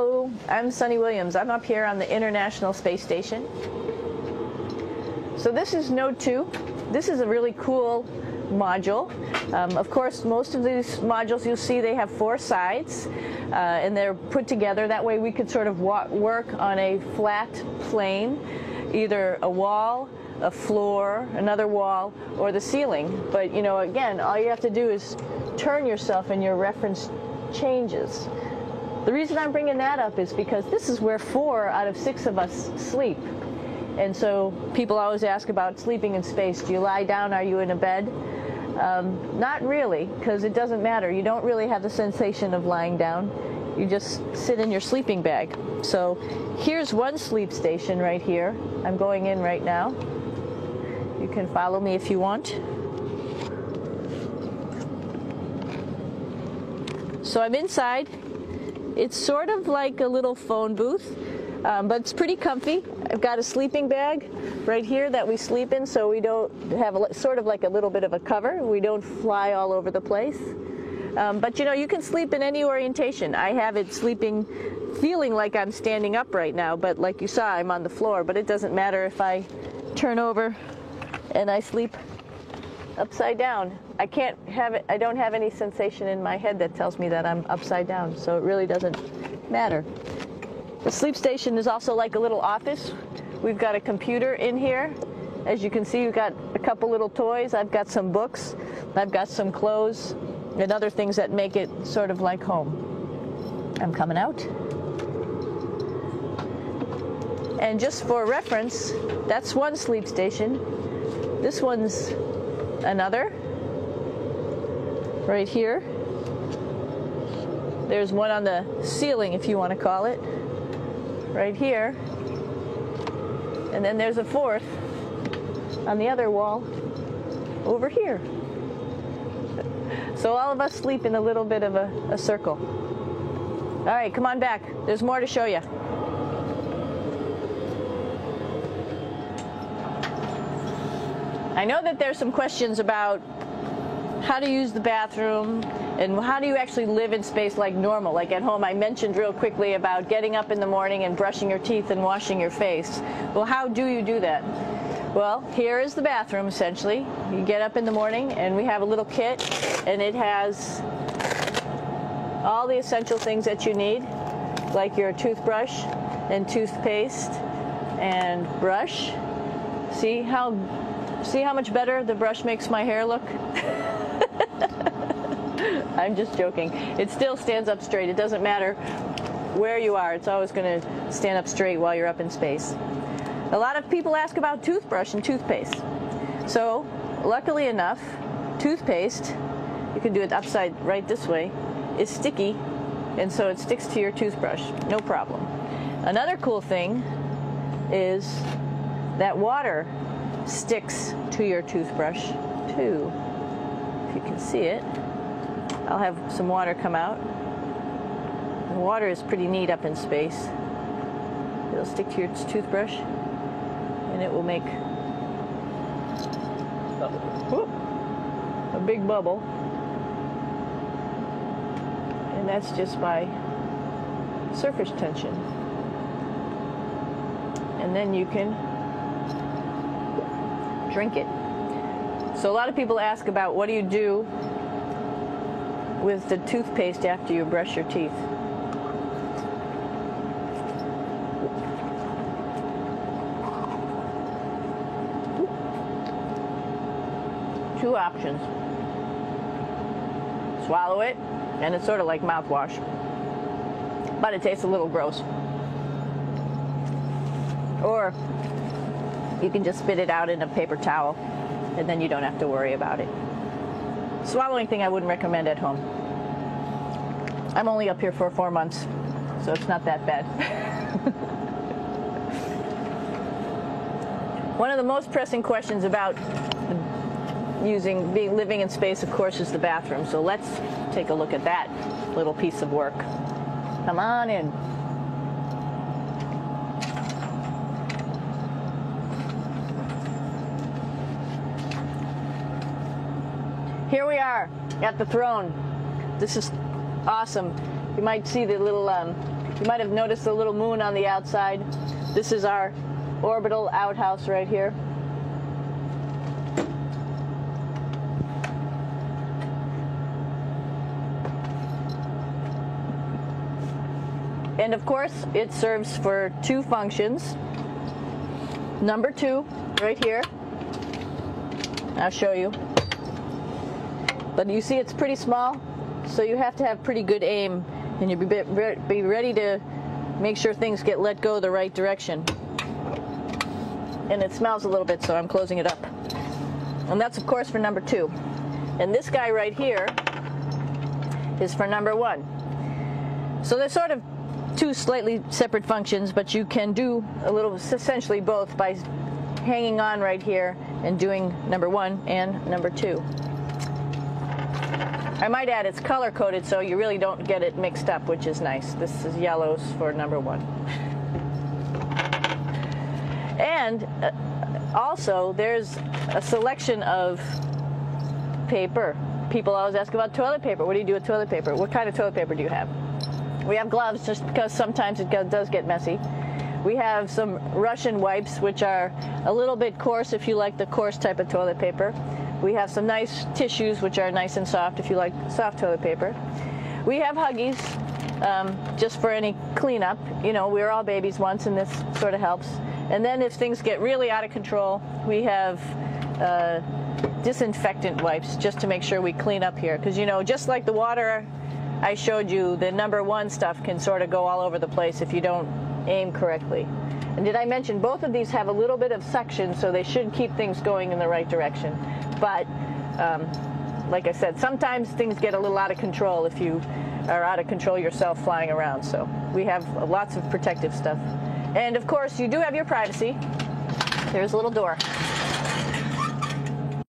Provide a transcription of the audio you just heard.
Hello, I'm Sunny Williams. I'm up here on the International Space Station. So this is Node 2. This is a really cool module. Of course, most of these modules you'll see they have 4 sides, and they're put together. That way we could sort of work on a flat plane, either a wall, a floor, another wall, or the ceiling. But you know, again, all you have to do is turn yourself and your reference changes. The reason I'm bringing that up is because this is where 4 out of 6 of us sleep. And so people always ask about sleeping in space. Do you lie down? Are you in a bed? Not really, because it doesn't matter. You don't really have the sensation of lying down. You just sit in your sleeping bag. So here's one sleep station right here. I'm going in right now. You can follow me if you want. So I'm inside. It's sort of like a little phone booth, but it's pretty comfy. I've got a sleeping bag right here that we sleep in, so we don't have sort of like a little bit of a cover. We don't fly all over the place. But you know, you can sleep in any orientation. I have it sleeping, feeling like I'm standing up right now, but like you saw, I'm on the floor. But it doesn't matter if I turn over and I sleep upside down. I don't have any sensation in my head that tells me that I'm upside down, so it really doesn't matter. The sleep station is also like a little office. We've got a computer in here. As you can see, we've got a couple little toys. I've got some books. I've got some clothes and other things that make it sort of like home. I'm coming out. And just for reference, that's one sleep station. This one's another. Right here. There's one on the ceiling, if you want to call it. Right here. And then there's a 4th on the other wall over here. So all of us sleep in a little bit of a circle. All right, come on back. There's more to show you. I know that there's some questions about how to use the bathroom and how do you actually live in space like normal, like at home. I mentioned real quickly about getting up in the morning and brushing your teeth and washing your face. Well, how do you do that? Well, here is the bathroom, essentially. You get up in the morning and we have a little kit, and it has all the essential things that you need, like your toothbrush and toothpaste and brush. See how much better the brush makes my hair look? I'm just joking. It still stands up straight. It doesn't matter where you are. It's always going to stand up straight while you're up in space. A lot of people ask about toothbrush and toothpaste. So, luckily enough, toothpaste, you can do it upside right this way, is sticky, and so it sticks to your toothbrush. No problem. Another cool thing is that water sticks to your toothbrush too. If you can see it, I'll have some water come out. The water is pretty neat up in space. It'll stick to your toothbrush and it will make a big bubble, and that's just by surface tension. And then you can drink it. So a lot of people ask about what do you do with the toothpaste after you brush your teeth. Two options. Swallow it, and it's sort of like mouthwash, but it tastes a little gross. Or you can just spit it out in a paper towel, and then you don't have to worry about it. Swallowing thing I wouldn't recommend at home. I'm only up here for 4 months, so it's not that bad. One of the most pressing questions about living in space, of course, is the bathroom. So let's take a look at that little piece of work. Come on in. Here we are at the throne. This is awesome. You might see the little You might have noticed a little moon on the outside. This is our orbital outhouse right here. And of course, it serves for two functions. Number 2, right here. I'll show you. But you see it's pretty small, so you have to have pretty good aim, and you be ready to make sure things get let go the right direction. And it smells a little bit, so I'm closing it up. And that's, of course, for number 2. And this guy right here is for number 1. So they're sort of two slightly separate functions, but you can do a little, essentially both, by hanging on right here and doing number 1 and number 2. I might add it's color coded, so you really don't get it mixed up, which is nice. This is yellows for number 1. And also there's a selection of paper. People always ask about toilet paper. What do you do with toilet paper? What kind of toilet paper do you have? We have gloves, just because sometimes it does get messy. We have some Russian wipes, which are a little bit coarse if you like the coarse type of toilet paper. We have some nice tissues, which are nice and soft if you like soft toilet paper. We have Huggies, just for any cleanup. You know, we were all babies once, and this sort of helps. And then if things get really out of control, we have disinfectant wipes, just to make sure we clean up here. Because, you know, just like the water I showed you, the number 1 stuff can sort of go all over the place if you don't aim correctly. And did I mention both of these have a little bit of suction, so they should keep things going in the right direction. But like I said, sometimes things get a little out of control if you are out of control yourself flying around. So we have lots of protective stuff. And of course, you do have your privacy. There's a little door.